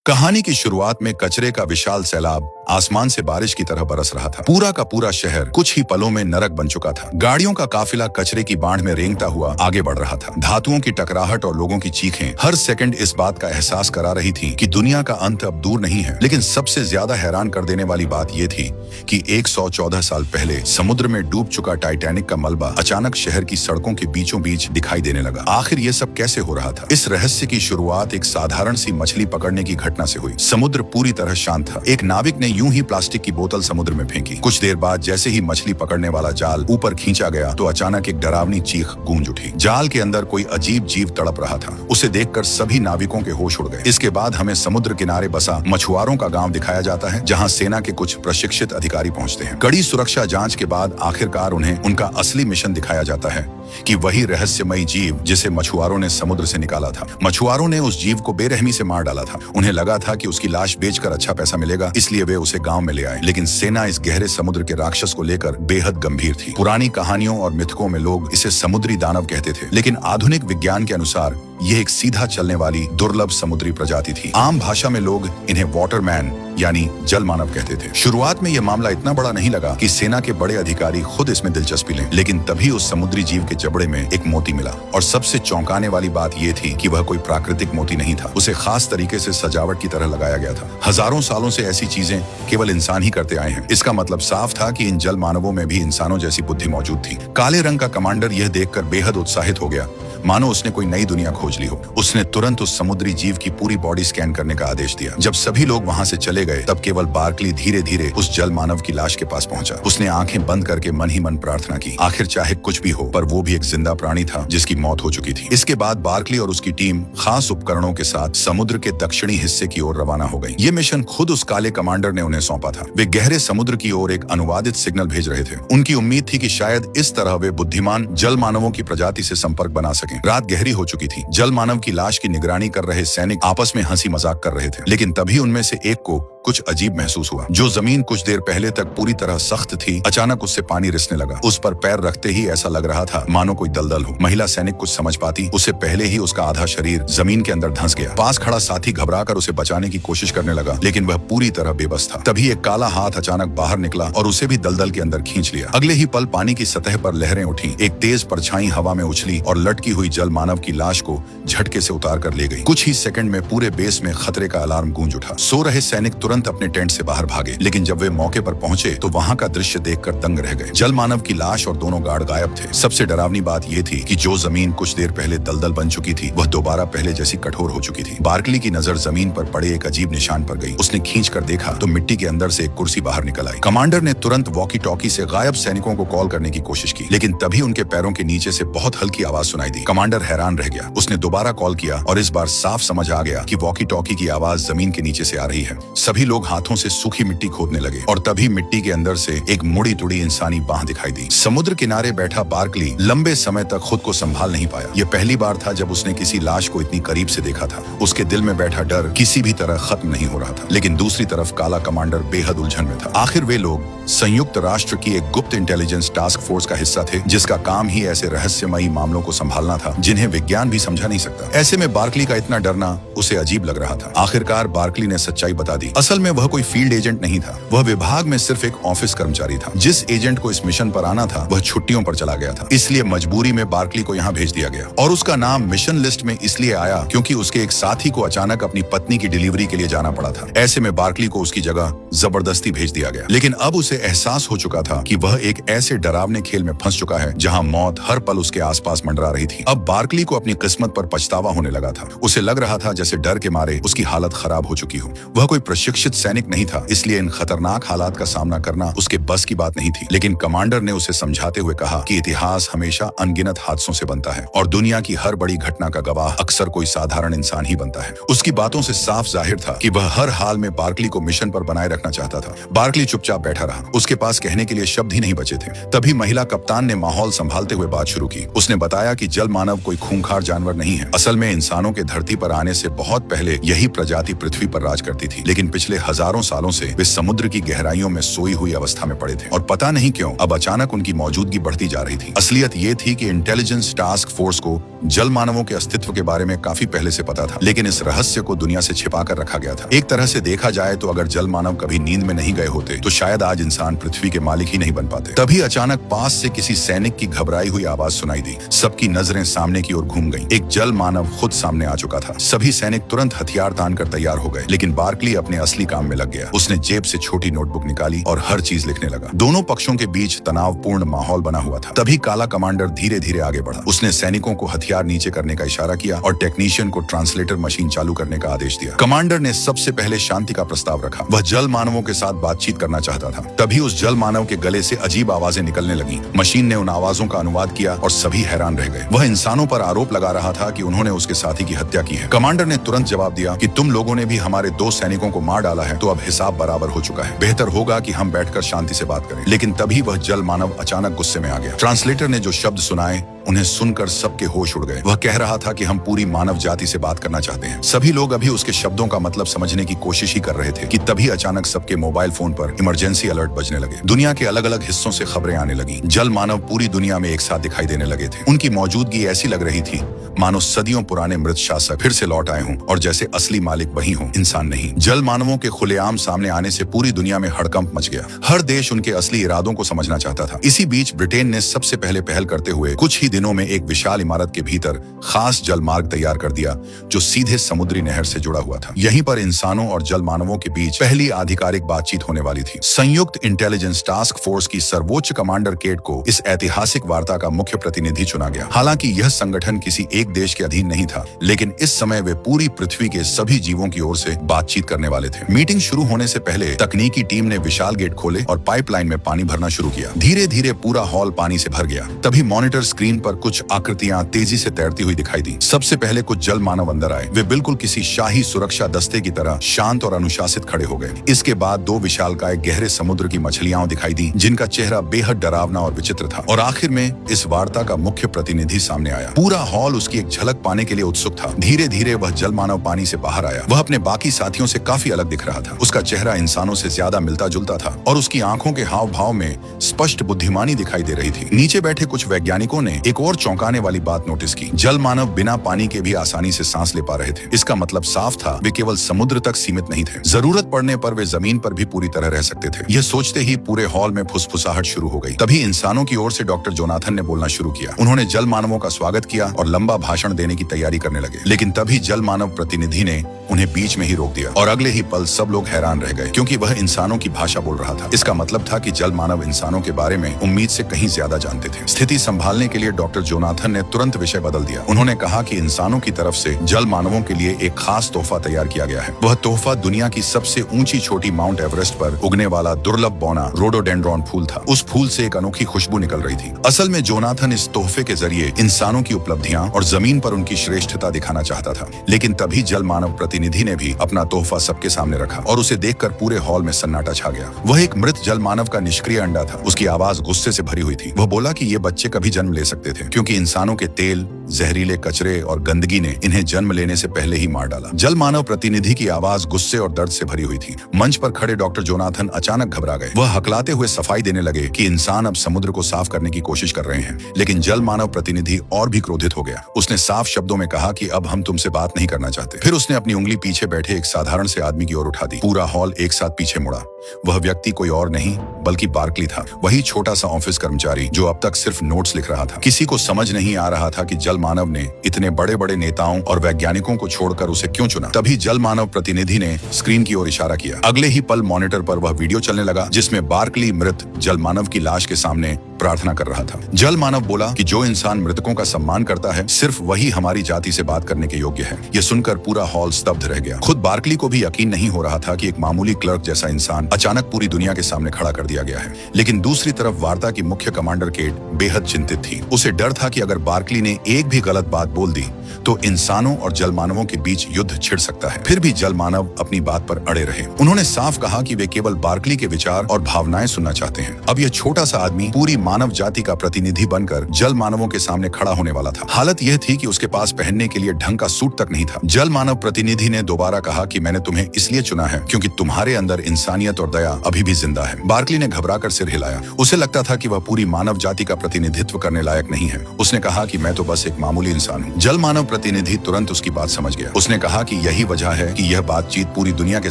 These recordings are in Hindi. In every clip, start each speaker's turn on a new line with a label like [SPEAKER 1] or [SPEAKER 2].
[SPEAKER 1] कहानी की शुरुआत में कचरे का विशाल सैलाब आसमान से बारिश की तरह बरस रहा था। पूरा का पूरा शहर कुछ ही पलों में नरक बन चुका था। गाड़ियों का काफिला कचरे की बाढ़ में रेंगता हुआ आगे बढ़ रहा था। धातुओं की टकराहट और लोगों की चीखें हर सेकंड इस बात का एहसास करा रही थी कि दुनिया का अंत अब दूर नहीं है। लेकिन सबसे ज्यादा हैरान कर देने वाली बात यह थी कि 114 साल पहले समुद्र में डूब चुका टाइटैनिक का मलबा अचानक शहर की सड़कों के बीचों बीच दिखाई देने लगा। आखिर ये सब कैसे हो रहा था? इस रहस्य की शुरुआत एक साधारण सी मछली पकड़ने की घटना से हुई। समुद्र पूरी तरह शांत था। एक नाविक ने यूं ही प्लास्टिक की बोतल समुद्र में फेंकी। कुछ देर बाद जैसे ही मछली पकड़ने वाला जाल ऊपर खींचा गया तो अचानक एक डरावनी चीख गूंज उठी। जाल के अंदर कोई अजीब जीव तड़प रहा था। उसे देखकर सभी नाविकों के होश उड़ गए। इसके बाद हमें समुद्र किनारे बसा मछुआरों का गांव दिखाया जाता है, जहां सेना के कुछ प्रशिक्षित अधिकारी पहुंचते हैं। कड़ी सुरक्षा जांच के बाद आखिरकार उन्हें उनका असली मिशन दिखाया जाता है कि वही रहस्यमयी जीव जिसे मछुआरों ने समुद्र से निकाला था। मछुआरों ने उस जीव को बेरहमी से मार डाला था। उन्हें लगा था कि उसकी लाश बेचकर अच्छा पैसा मिलेगा, इसलिए वे उसे गांव में ले आए। लेकिन सेना इस गहरे समुद्र के राक्षस को लेकर बेहद गंभीर थी। पुरानी कहानियों और मिथकों में लोग इसे समुद्री दानव कहते थे, लेकिन आधुनिक विज्ञान के अनुसार यह एक सीधा चलने वाली दुर्लभ समुद्री प्रजाति थी। आम भाषा में लोग इन्हें वाटरमैन यानी जल मानव कहते थे। शुरुआत में यह मामला इतना बड़ा नहीं लगा कि सेना के बड़े अधिकारी खुद इसमें दिलचस्पी लें, लेकिन तभी उस समुद्री जीव के जबड़े में एक मोती मिला। और सबसे चौंकाने वाली बात यह थी कि वह कोई प्राकृतिक मोती नहीं था। उसे खास तरीके से सजावट की तरह लगाया गया था। हजारों सालों से ऐसी चीजें केवल इंसान ही करते आए हैं। इसका मतलब साफ था कि इन जल मानवों में भी इंसानों जैसी बुद्धि मौजूद थी। काले रंग का कमांडर यह देखकर बेहद उत्साहित हो गया, मानो उसने कोई नई दुनिया खोज ली हो। उसने तुरंत उस समुद्री जीव की पूरी बॉडी स्कैन करने का आदेश दिया। जब सभी लोग वहां से चले गए तब केवल बार्कली धीरे धीरे उस जल मानव की लाश के पास पहुंचा। उसने आंखें बंद करके मन ही मन प्रार्थना की, आखिर चाहे कुछ भी हो पर वो भी एक जिंदा प्राणी था जिसकी मौत हो चुकी थी। इसके बाद बार्कली और उसकी टीम खास उपकरणों के साथ समुद्र के दक्षिणी हिस्से की ओर रवाना हो गई। ये मिशन खुद उस काले कमांडर ने उन्हें सौंपा था। वे गहरे समुद्र की ओर एक अनुवादित सिग्नल भेज रहे थे। उनकी उम्मीद थी कि शायद इस तरह वे बुद्धिमान जल मानवों की प्रजाति से संपर्क बना सकें। रात गहरी हो चुकी थी। जल मानव की लाश की निगरानी कर रहे सैनिक आपस में हंसी मजाक कर रहे थे, लेकिन तभी उनमें से एक को कुछ अजीब महसूस हुआ। जो जमीन कुछ देर पहले तक पूरी तरह सख्त थी, अचानक उससे पानी रिसने लगा। उस पर पैर रखते ही ऐसा लग रहा था मानो कोई दलदल हो। महिला सैनिक कुछ समझ पाती उससे पहले ही उसका आधा शरीर जमीन के अंदर धंस गया। पास खड़ा साथी घबराकर उसे बचाने की कोशिश करने लगा, लेकिन वह पूरी तरह बेबस था। तभी एक काला हाथ अचानक बाहर निकला और उसे भी दलदल के अंदर खींच लिया। अगले ही पल पानी की सतह पर लहरें उठी। एक तेज परछाई हवा में उछली और लटकी हुई जल मानव की लाश को झटके से उतार कर ले गई। कुछ ही सेकंड में पूरे बेस में खतरे का अलार्म गूंज उठा। सो रहे सैनिक तुरंत अपने टेंट से बाहर भागे, लेकिन जब वे मौके पर पहुंचे तो वहां का दृश्य देखकर दंग रह गए। जल मानव की लाश और दोनों गार्ड गायब थे। सबसे डरावनी बात यह थी कि जो जमीन कुछ देर पहले दलदल बन चुकी थी वह दोबारा पहले जैसी कठोर हो चुकी थी। बार्कली की नजर जमीन पर पड़े एक अजीब निशान पर गई। उसने खींच कर देखा तो मिट्टी के अंदर से एक कुर्सी बाहर निकल आई। कमांडर ने तुरंत वॉकी टॉकी से गायब सैनिकों को कॉल करने की कोशिश की, लेकिन तभी उनके पैरों के नीचे से बहुत हल्की आवाज सुनाई दी। कमांडर हैरान रह गया। उसने दोबारा कॉल किया और इस बार साफ समझ आ गया कि वॉकी टॉकी की आवाज जमीन के नीचे से आ रही है। सभी लोग हाथों से सूखी मिट्टी खोदने लगे और तभी मिट्टी के अंदर से एक मुड़ी तुड़ी इंसानी बाह दिखाई दी। समुद्र किनारे बैठा बार्कली लंबे समय तक खुद को संभाल नहीं पाया। यह पहली बार था जब उसने किसी लाश को इतनी करीब से देखा था। उसके दिल में बैठा डर किसी भी तरह खत्म नहीं हो रहा था, लेकिन दूसरी तरफ काला कमांडर बेहद उलझन में था। आखिर वे लोग संयुक्त राष्ट्र की एक गुप्त इंटेलिजेंस टास्क फोर्स का हिस्सा थे, जिसका काम ही ऐसे रहस्यमयी मामलों को संभालना था जिन्हें विज्ञान भी समझा नहीं सकता। ऐसे में बार्कली का इतना डरना उसे अजीब लग रहा था। आखिरकार बार्कली ने सच्चाई बता दी। असल में वह कोई फील्ड एजेंट नहीं था। वह विभाग में सिर्फ एक ऑफिस कर्मचारी था। जिस एजेंट को इस मिशन पर आना था वह छुट्टियों पर चला गया था, इसलिए मजबूरी में बार्कली को यहाँ भेज दिया गया। और उसका नाम मिशन लिस्ट में इसलिए आया क्योंकि उसके एक साथी को अचानक अपनी पत्नी की डिलीवरी के लिए जाना पड़ा था। ऐसे में बार्कली को उसकी जगह जबरदस्ती भेज दिया गया। लेकिन अब उसे एहसास हो चुका था कि वह एक ऐसे डरावने खेल में फंस चुका है जहाँ मौत हर पल उसके आसपास मंडरा रही थी। अब बार्कली को अपनी किस्मत पर पछतावा होने लगा था। उसे लग रहा था जैसे डर के मारे उसकी हालत खराब हो चुकी हो। वह कोई प्रशिक्षित सैनिक नहीं था, इसलिए इन खतरनाक हालात का सामना करना उसके बस की बात नहीं थी। लेकिन कमांडर ने उसे समझाते हुए कहा कि इतिहास हमेशा अनगिनत हादसों से बनता है और दुनिया की हर बड़ी घटना का गवाह अक्सर कोई साधारण इंसान ही बनता है। उसकी बातों से साफ जाहिर था कि वह हर हाल में बार्कली को मिशन पर बनाए रखना चाहता था। बार्कली चुपचाप बैठा रहा। उसके पास कहने के लिए शब्द ही नहीं बचे थे। तभी महिला कप्तान ने माहौल संभालते हुए बात शुरू की। उसने बताया कि जल मानव कोई खूंखार जानवर नहीं है। असल में इंसानों के धरती पर आने से बहुत पहले यही प्रजाति पृथ्वी पर राज करती थी, लेकिन पिछले हजारों सालों से वे समुद्र की गहराइयों में सोई हुई अवस्था में पड़े थे और पता नहीं क्यों अब अचानक उनकी मौजूदगी बढ़ती जा रही थी। असलियत ये थी कि इंटेलिजेंस टास्क फोर्स को जल मानवों के अस्तित्व के बारे में काफी पहले से पता था, लेकिन इस रहस्य को दुनिया से छिपा कर रखा गया था। एक तरह से देखा जाए तो अगर जल मानव कभी नींद में नहीं गए होते तो शायद आज इंसान पृथ्वी के मालिक ही नहीं बन पाते। तभी अचानक पास से किसी सैनिक की घबराई हुई आवाज सुनाई दी। सबकी नजरें सामने की ओर घूम गईं। एक जल मानव खुद सामने आ चुका था। सभी सैनिक तुरंत हथियार तान कर तैयार हो गए, लेकिन बार्कली अपने असली काम में लग गया। उसने जेब से छोटी नोटबुक निकाली और हर चीज लिखने लगा। दोनों पक्षों के बीच तनावपूर्ण माहौल बना हुआ था। तभी काला कमांडर धीरे धीरे आगे बढ़ा। उसने सैनिकों को हथियार नीचे करने का इशारा किया और टेक्नीशियन को ट्रांसलेटर मशीन चालू करने का आदेश दिया। कमांडर ने सबसे पहले शांति का प्रस्ताव रखा। वह जल मानवों के साथ बातचीत करना चाहता था। तभी उस जल मानव के गले से अजीब आवाजें निकलने लगी। मशीन ने उन आवाजों का अनुवाद किया और सभी हैरान रह गए। वह इंसानों पर आरोप लगा रहा था कि उन्होंने उसके साथी की हत्या की है। कमांडर ने तुरंत जवाब दिया कि तुम लोगों ने भी हमारे 2 सैनिकों को मार डाला है, तो अब हिसाब बराबर हो चुका है। बेहतर होगा कि हम बैठकर शांति से बात करें। लेकिन तभी वह जल मानव अचानक गुस्से में आ गया। ट्रांसलेटर ने जो शब्द सुनाए उन्हें सुनकर सबके होश उड़ गए। वह कह रहा था कि हम पूरी मानव जाति से बात करना चाहते हैं। सभी लोग अभी उसके शब्दों का मतलब समझने की कोशिश ही कर रहे थे कि तभी अचानक सबके मोबाइल फोन पर इमरजेंसी अलर्ट बजने लगे। दुनिया के अलग अलग हिस्सों से खबरें आने लगी। जल मानव पूरी दुनिया में एक साथ दिखाई देने लगे थे। उनकी मौजूदगी ऐसी लग रही थी मानो सदियों पुराने मृत शासक फिर से लौट आए हों, और जैसे असली मालिक वही हों, इंसान नहीं। जल मानवों के खुलेआम सामने आने से पूरी दुनिया में हड़कंप मच गया। हर देश उनके असली इरादों को समझना चाहता था। इसी बीच ब्रिटेन ने सबसे पहले पहल करते हुए कुछ ही दिनों में एक विशाल इमारत के भीतर खास जल मार्ग तैयार कर दिया, जो सीधे समुद्री नहर से जुड़ा हुआ था। यहीं पर इंसानों और जल मानवों के बीच पहली आधिकारिक बातचीत होने वाली थी। संयुक्त इंटेलिजेंस टास्क फोर्स की सर्वोच्च कमांडर केट को इस ऐतिहासिक वार्ता का मुख्य प्रतिनिधि चुना गया। हालांकि यह संगठन किसी एक देश के अधीन नहीं था, लेकिन इस समय वे पूरी पृथ्वी के सभी जीवों की ओर से बातचीत करने वाले थे। मीटिंग शुरू होने से पहले तकनीकी टीम ने विशाल गेट खोले और पाइपलाइन में पानी भरना शुरू किया। धीरे धीरे पूरा हॉल पानी से भर गया। तभी मॉनिटर स्क्रीन पर कुछ आकृतियां तेजी से तैरती हुई दिखाई दी। सबसे पहले कुछ जल मानव अंदर आए। वे बिल्कुल किसी शाही सुरक्षा दस्ते की तरह शांत और अनुशासित खड़े हो गए। इसके बाद 2 विशालकाय गहरे समुद्र की मछलियां दिखाई दी, जिनका चेहरा बेहद डरावना और विचित्र था। और आखिर में इस वार्ता का मुख्य प्रतिनिधि सामने आया। पूरा हॉल उसकी एक झलक पाने के लिए उत्सुक था। धीरे धीरे वह जल मानव पानी से बाहर आया। वह अपने बाकी साथियों से काफी अलग दिख रहा था। उसका चेहरा इंसानों से ज्यादा मिलता जुलता था और उसकी आंखों के हाव भाव में स्पष्ट बुद्धिमानी दिखाई दे रही थी। नीचे बैठे कुछ वैज्ञानिकों ने एक और चौंकाने वाली बात नोटिस की। जल मानव बिना पानी के भी आसानी से सांस ले पा रहे थे। इसका मतलब साफ था, वे केवल समुद्र तक सीमित नहीं थे। जरूरत पड़ने पर वे जमीन पर भी पूरी तरह रह सकते थे। यह सोचते ही पूरे हॉल में फुसफुसाहट शुरू हो गई। तभी इंसानों की ओर से डॉक्टर जोनाथन ने बोलना शुरू किया। उन्होंने जल मानवों का स्वागत किया और लंबा भाषण देने की तैयारी करने लगे। लेकिन तभी जल मानव प्रतिनिधि ने उन्हें बीच में ही रोक दिया और अगले ही पल सब लोग हैरान रह गए, क्योंकि वह इंसानों की भाषा बोल रहा था। इसका मतलब था कि जल मानव इंसानों के बारे में उम्मीद से कहीं ज्यादा जानते थे। स्थिति संभालने के लिए डॉक्टर जोनाथन ने तुरंत विषय बदल दिया। उन्होंने कहा कि इंसानों की तरफ से जल मानवों के लिए एक खास तोहफा तैयार किया गया है। वह तोहफा दुनिया की सबसे ऊंची चोटी माउंट एवरेस्ट पर उगने वाला दुर्लभ बौना रोडोडेंड्रॉन फूल था। उस फूल से एक अनोखी खुशबू निकल रही थी। असल में जोनाथन इस तोहफे के जरिए इंसानों की उपलब्धियां और जमीन पर उनकी श्रेष्ठता दिखाना चाहता था। लेकिन तभी जल मानव प्रतिनिधि ने भी अपना तोहफा सबके सामने रखा और उसे देखकर पूरे हॉल में सन्नाटा छा गया। वह एक मृत जल मानव का निष्क्रिय अंडा था। उसकी आवाज गुस्से से भरी हुई थी। वह बोला कि ये बच्चे कभी जन्म ले सकते थे, क्योंकि इंसानों के तेल, जहरीले कचरे और गंदगी ने इन्हें जन्म लेने से पहले ही मार डाला। जल मानव प्रतिनिधि की आवाज गुस्से और दर्द से भरी हुई थी। मंच पर खड़े डॉक्टर जोनाथन अचानक घबरा गए। वह हकलाते हुए सफाई देने लगे कि इंसान अब समुद्र को साफ करने की कोशिश कर रहे हैं। लेकिन जल मानव प्रतिनिधि और भी क्रोधित हो गया। उसने साफ शब्दों में कहा कि अब हम तुमसे बात नहीं करना चाहते। फिर उसने अपनी उंगली पीछे बैठे एक साधारण से आदमी की ओर उठा दी। पूरा हॉल एक साथ पीछे मुड़ा। वह व्यक्ति कोई और नहीं बल्कि बार्कली था, वही छोटा सा ऑफिस कर्मचारी जो अब तक सिर्फ नोट्स लिख रहा था। किसी को समझ नहीं आ रहा था कि जल मानव ने इतने बड़े बड़े नेताओं और वैज्ञानिकों को छोड़कर उसे क्यों चुना। तभी जल मानव प्रतिनिधि ने स्क्रीन की ओर इशारा किया। अगले ही पल मॉनिटर पर वह वीडियो चलने लगा, जिसमें बार्कली मृत जल मानव की लाश के सामने प्रार्थना कर रहा था। जल मानव बोला कि जो इंसान मृतकों का सम्मान करता है, सिर्फ वही हमारी जाति से बात करने के योग्य है। यह सुनकर पूरा हॉल स्तब्ध रह गया। खुद बार्कली को भी यकीन नहीं हो रहा था कि एक मामूली क्लर्क जैसा इंसान अचानक पूरी दुनिया के सामने खड़ा कर दिया गया है। लेकिन दूसरी तरफ वार्ता की मुख्य कमांडर केट बेहद चिंतित थी। उसे डर था कि अगर बार्कली ने एक भी गलत बात बोल दी तो इंसानों और जल मानवों के बीच युद्ध छिड़ सकता है। फिर भी जल मानव अपनी बात पर अड़े रहे। उन्होंने साफ कहा कि वे केवल बार्कली के विचार और भावनाएं सुनना चाहते हैं। अब यह छोटा सा आदमी पूरी मानव जाति का प्रतिनिधि बनकर जल मानवों के सामने खड़ा होने वाला था। हालत यह थी कि उसके पास पहनने के लिए ढंग का सूट तक नहीं था। जल मानव प्रतिनिधि ने दोबारा कहा कि मैंने तुम्हें इसलिए चुना है क्योंकि तुम्हारे अंदर इंसानियत और दया अभी भी जिंदा है। बार्कली ने घबराकर सिर हिलाया। उसे लगता था कि वह पूरी मानव जाति का प्रतिनिधित्व करने लायक नहीं है। उसने कहा कि मैं तो बस एक मामूली इंसान हूँ। जल मानव प्रतिनिधि तुरंत उसकी बात समझ गया। उसने कहा कि यही वजह है कि यह बातचीत पूरी दुनिया के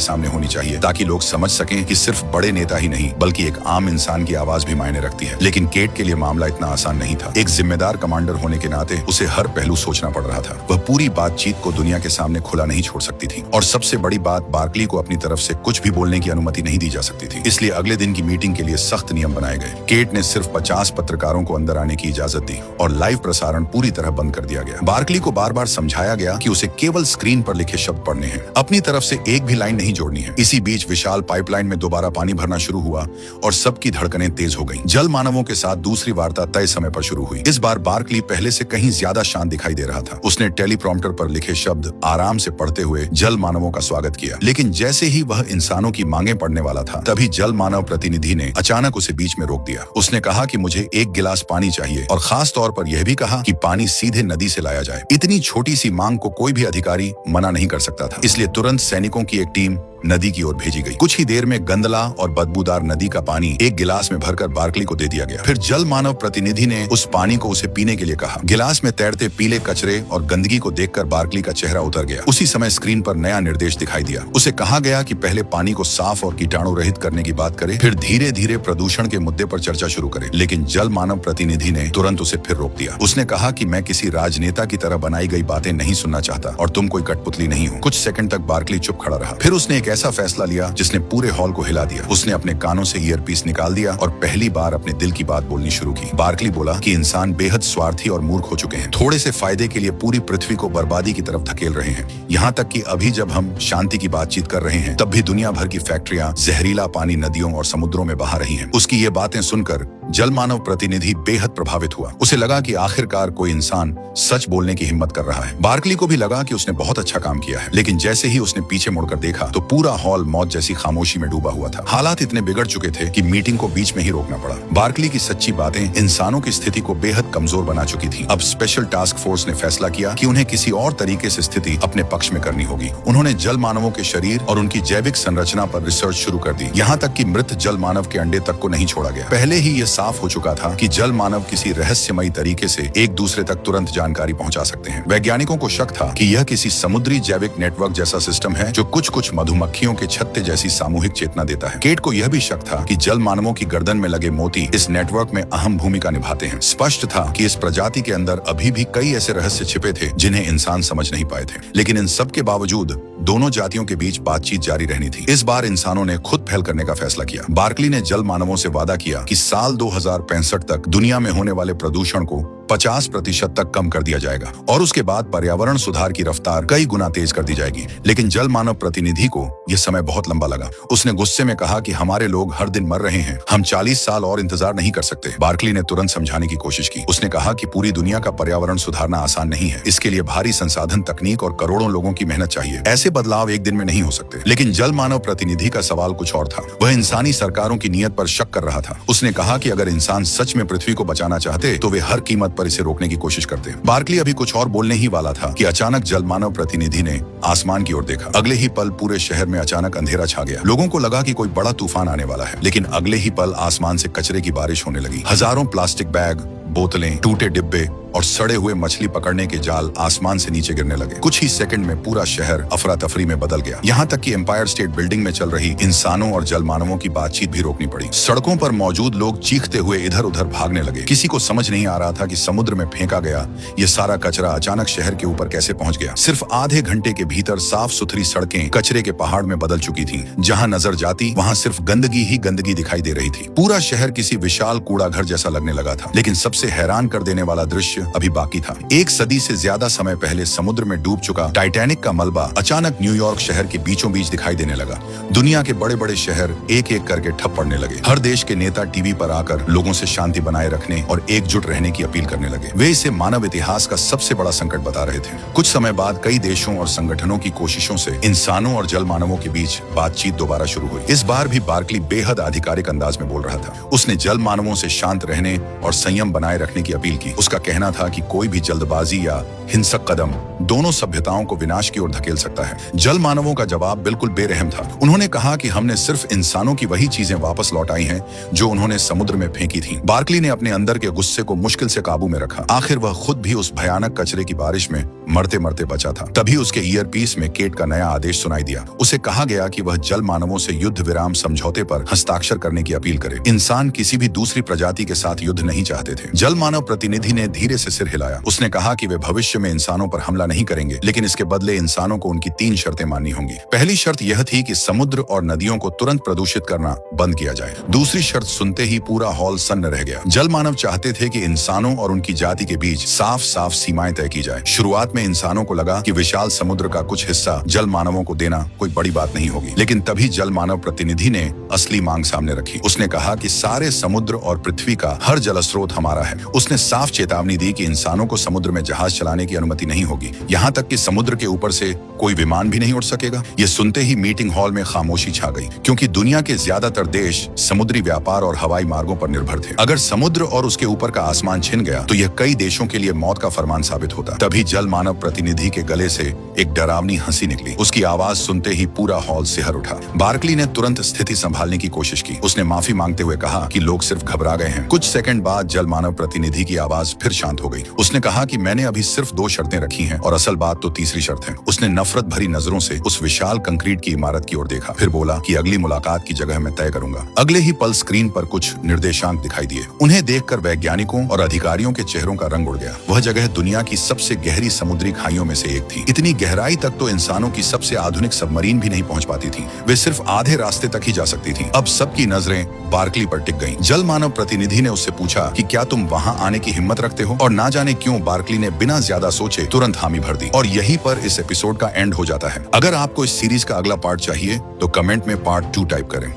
[SPEAKER 1] सामने होनी चाहिए, ताकि लोग समझ सकें कि सिर्फ बड़े नेता ही नहीं बल्कि एक आम इंसान की आवाज भी मायने रखती है। लेकिन केट के लिए मामला इतना आसान नहीं था। एक जिम्मेदार कमांडर होने के नाते उसे हर पहलू सोचना पड़ रहा था। वह पूरी बातचीत को दुनिया के सामने खुला नहीं छोड़ सकती थी, और सबसे बड़ी बात, बार्कली को अपनी तरफ से कुछ भी बोलने की अनुमति नहीं दी जा सकती थी। इसलिए अगले दिन की मीटिंग के लिए सख्त नियम बनाए गए। केट ने सिर्फ 50 पत्रकारों को अंदर आने की इजाजत दी और लाइव प्रसारण पूरी तरह बंद कर दिया गया। बार्कली को बार बार समझाया गया कि उसे केवल स्क्रीन पर लिखे शब्द पढ़ने हैं, अपनी तरफ से एक भी लाइन नहीं जोड़नी है। इसी बीच विशाल पाइपलाइन में दोबारा पानी भरना शुरू हुआ और सबकी धड़कनें तेज हो गईं। जल मानवों के साथ दूसरी वार्ता तय समय पर शुरू हुई। इस बार बार्कली पहले से कहीं ज्यादा शांत दिखाई दे रहा था। उसने टेलीप्रॉम्प्टर पर लिखे शब्द आराम से पढ़ते हुए जल मानवों का स्वागत किया। लेकिन जैसे ही वह इंसानों की मांगे पढ़ने वाला था, तभी जल मानव प्रतिनिधि ने अचानक उसे बीच में रोक दिया। उसने कहा कि मुझे एक गिलास पानी चाहिए, और खास तौर पर यह भी कहा कि पानी सीधे नदी से लाया जाए। इतनी छोटी सी मांग को कोई भी अधिकारी मना नहीं कर सकता था। इसलिए तुरंत सैनिकों की एक टीम नदी की ओर भेजी गई। कुछ ही देर में गंदला और बदबूदार नदी का पानी एक गिलास में भरकर बार्कली को दे दिया गया। फिर जल मानव प्रतिनिधि ने उस पानी को उसे पीने के लिए कहा। गिलास में तैरते पीले कचरे और गंदगी को देखकर बार्कली का चेहरा उतर गया। उसी समय स्क्रीन पर नया निर्देश दिखाई दिया। उसे कहा गया कि पहले पानी को साफ और कीटाणु रहित करने की बात करे, फिर धीरे धीरे प्रदूषण के मुद्दे पर चर्चा शुरू करे। लेकिन जल मानव प्रतिनिधि ने तुरंत उसे फिर रोक दिया। उसने कहा कि मैं किसी राजनेता की तरह बनाई गई बातें नहीं सुनना चाहता, और तुम कोई कठपुतली नहीं हो। कुछ सेकंड तक बार्कली चुप खड़ा रहा। फिर उसने एक ऐसा फैसला लिया जिसने पूरे हॉल को हिला दिया। उसने अपने कानों से ईयरपीस निकाल दिया और पहली बार अपने दिल की बात बोलनी शुरू की। बार्कली बोला कि इंसान बेहद स्वार्थी और मूर्ख हो चुके हैं। थोड़े से फायदे के लिए पूरी पृथ्वी को बर्बादी की तरफ धकेल रहे हैं। यहाँ तक कि अभी जब हम शांति की बातचीत कर रहे हैं, तब भी दुनिया भर की फैक्ट्रियां जहरीला पानी नदियों और समुद्रों में बहा रही हैं। उसकी ये बातें सुनकर जल मानव प्रतिनिधि बेहद प्रभावित हुआ। उसे लगा कि आखिरकार कोई इंसान सच बोलने की हिम्मत कर रहा है। बार्कली को भी लगा कि उसने बहुत अच्छा काम किया है। लेकिन जैसे ही उसने पीछे मुड़कर देखा, तो पूरा हॉल मौत जैसी खामोशी में डूबा हुआ था। हालात इतने बिगड़ चुके थे कि मीटिंग को बीच में ही रोकना पड़ा। बार्कली की सच्ची बातें इंसानों की स्थिति को बेहद कमजोर बना चुकी थी। अब स्पेशल टास्क फोर्स ने फैसला किया कि उन्हें किसी और तरीके से स्थिति अपने पक्ष में करनी होगी। उन्होंने जल मानवों के शरीर और उनकी जैविक संरचना पर रिसर्च शुरू कर दी। यहाँ तक कि मृत जल मानव के अंडे तक को नहीं छोड़ा गया। पहले ही ये साफ हो चुका था कि जल मानव किसी रहस्यमयी तरीके से एक दूसरे तक तुरंत जानकारी पहुंचा सकते हैं। वैज्ञानिकों को शक था कि यह किसी समुद्री जैविक नेटवर्क जैसा सिस्टम है, जो कुछ मधुमक्खियों के छत्ते जैसी सामूहिक चेतना देता है। केट को यह भी शक था कि जल मानवों की गर्दन में लगे मोती इस नेटवर्क में अहम भूमिका निभाते हैं। स्पष्ट था कि इस प्रजाति के अंदर अभी भी कई ऐसे रहस्य छिपे थे जिन्हें इंसान समझ नहीं पाए थे। लेकिन इन सब के बावजूद दोनों जातियों के बीच बातचीत जारी रहनी थी। इस बार इंसानों ने खुद पहल करने का फैसला किया। बार्कली ने जल मानवों से वादा किया कि साल 2065 तक दुनिया में होने वाले प्रदूषण को 50% तक कम कर दिया जाएगा, और उसके बाद पर्यावरण सुधार की रफ्तार कई गुना तेज कर दी जाएगी। लेकिन जल मानव प्रतिनिधि को यह समय बहुत लंबा लगा। उसने गुस्से में कहा कि हमारे लोग हर दिन मर रहे हैं, हम 40 साल और इंतजार नहीं कर सकते। बार्कली ने तुरंत समझाने की कोशिश की। उसने कहा कि पूरी दुनिया का पर्यावरण सुधारना आसान नहीं है। इसके लिए भारी संसाधन, तकनीक और करोड़ों लोगों की मेहनत चाहिए। ऐसे बदलाव एक दिन में नहीं हो सकते। लेकिन जल मानव प्रतिनिधि का सवाल कुछ और था। वह इंसानी सरकारों की नीयत पर शक कर रहा था। उसने कहा कि अगर इंसान सच में पृथ्वी को बचाना चाहते, तो वे हर कीमत पर इसे रोकने की कोशिश करते। बार्कली अभी कुछ और बोलने ही वाला था कि अचानक जल मानव प्रतिनिधि ने आसमान की ओर देखा। अगले ही पल पूरे शहर में अचानक अंधेरा छा गया। लोगों को लगा कि कोई बड़ा तूफान आने वाला है। लेकिन अगले ही पल आसमान से कचरे की बारिश होने लगी। हजारों प्लास्टिक बैग, बोतलें, टूटे डिब्बे और सड़े हुए मछली पकड़ने के जाल आसमान से नीचे गिरने लगे। कुछ ही सेकंड में पूरा शहर अफरा तफरी में बदल गया। यहाँ तक कि एम्पायर स्टेट बिल्डिंग में चल रही इंसानों और जल मानवों की बातचीत भी रोकनी पड़ी। सड़कों पर मौजूद लोग चीखते हुए इधर उधर भागने लगे। किसी को समझ नहीं आ रहा था कि समुद्र में फेंका गया ये सारा कचरा अचानक शहर के ऊपर कैसे पहुंच गया। सिर्फ आधे घंटे के भीतर साफ सुथरी सड़कें कचरे के पहाड़ में बदल चुकी थी। जहाँ नजर जाती वहाँ सिर्फ गंदगी ही गंदगी दिखाई दे रही थी। पूरा शहर किसी विशाल कूड़ा घर जैसा लगने लगा था। लेकिन सबसे सबसे हैरान कर देने वाला दृश्य अभी बाकी था। 1 सदी से ज्यादा समय पहले समुद्र में डूब चुका टाइटैनिक का मलबा अचानक न्यूयॉर्क शहर के बीचों बीच दिखाई देने लगा। दुनिया के बड़े बड़े शहर एक एक करके ठप पड़ने लगे। हर देश के नेता टीवी पर आकर लोगों से शांति बनाए रखने और एकजुट रहने की अपील करने लगे। वे इसे मानव इतिहास का सबसे बड़ा संकट बता रहे थे। कुछ समय बाद कई देशों और संगठनों की कोशिशों से इंसानों और जल मानवों के बीच बातचीत दोबारा शुरू हुई। इस बार भी बार्कली बेहद आधिकारिक अंदाज में बोल रहा था। उसने जल मानवों से शांत रहने और संयम बनाए रखने की अपील की। उसका कहना था कि कोई भी जल्दबाजी या हिंसक कदम दोनों सभ्यताओं को विनाश की ओर धकेल सकता है। जल मानवों का जवाब बिल्कुल बेरहम था। उन्होंने कहा कि हमने सिर्फ इंसानों की वही चीजें वापस लौटाई हैं जो उन्होंने समुद्र में फेंकी थीं। बार्कली ने अपने अंदर के गुस्से को मुश्किल से काबू में रखा। आखिर वह खुद भी उस भयानक कचरे की बारिश में मरते मरते बचा था। तभी उसके ईयरपीस में केट का नया आदेश सुनाई दिया। उसे कहा गया कि वह जल मानवों से युद्ध विराम समझौते पर हस्ताक्षर करने की अपील करे। इंसान किसी भी दूसरी प्रजाति के साथ युद्ध नहीं चाहते थे। जल मानव प्रतिनिधि ने धीरे से सिर हिलाया। उसने कहा कि वे भविष्य में इंसानों पर हमला नहीं करेंगे, लेकिन इसके बदले इंसानों को उनकी 3 शर्तें माननी होंगी। पहली शर्त यह थी कि समुद्र और नदियों को तुरंत प्रदूषित करना बंद किया जाए। दूसरी शर्त सुनते ही पूरा हॉल सन्न रह गया। जल मानव चाहते थे कि इंसानों और उनकी जाति के बीच साफ साफ सीमाएं तय की जाए। शुरुआत में इंसानों को लगा कि विशाल समुद्र का कुछ हिस्सा जल मानवों को देना कोई बड़ी बात नहीं होगी, लेकिन तभी जल मानव प्रतिनिधि ने असली मांग सामने रखी। उसने कहा कि सारे समुद्र और पृथ्वी का हर जल स्रोत हमारा है। उसने साफ चेतावनी दी कि इंसानों को समुद्र में जहाज चलाने की अनुमति नहीं होगी, यहाँ तक कि समुद्र के ऊपर से कोई विमान भी नहीं उड़ सकेगा। ये सुनते ही मीटिंग हॉल में खामोशी छा गई, क्योंकि दुनिया के ज्यादातर देश समुद्री व्यापार और हवाई मार्गों पर निर्भर थे। अगर समुद्र और उसके ऊपर का आसमान छिन गया तो यह कई देशों के लिए मौत का फरमान साबित होता। तभी जल मानव प्रतिनिधि के गले से एक डरावनी हंसी निकली। उसकी आवाज सुनते ही पूरा हॉल सिहर उठा। बार्कली ने तुरंत स्थिति संभालने की कोशिश की। उसने माफी मांगते हुए कहा कि लोग सिर्फ घबरा गए हैं। कुछ सेकंड बाद जल मानव प्रतिनिधि की आवाज फिर शांत हो गई। उसने कहा कि मैंने अभी सिर्फ 2 शर्तें रखी हैं और असल बात तो तीसरी शर्त है। उसने नफरत भरी नजरों से उस विशाल कंक्रीट की इमारत की ओर देखा, फिर बोला कि अगली मुलाकात की जगह मैं तय करूंगा। अगले ही पल स्क्रीन पर कुछ निर्देशांक दिखाई दिए। उन्हें देखकर वैज्ञानिकों और अधिकारियों के चेहरों का रंग उड़ गया। वह जगह दुनिया की सबसे गहरी समुद्री खाइयों में से एक थी। इतनी गहराई तक तो इंसानों की सबसे आधुनिक सबमरीन भी नहीं पहुंच पाती थी। वे सिर्फ आधे रास्ते तक ही जा सकती थी। अब सबकी नजरें बार्कली पर टिक गईं। जल मानव प्रतिनिधि ने उससे पूछा कि क्या तुम वहां आने की हिम्मत रखते हो, और ना जाने क्यों बार्कली ने बिना ज्यादा सोचे तुरंत हामी भर दी। और यहीं पर इस एपिसोड का एंड हो जाता है। अगर आपको इस सीरीज का अगला पार्ट चाहिए तो कमेंट में पार्ट 2 टाइप करें।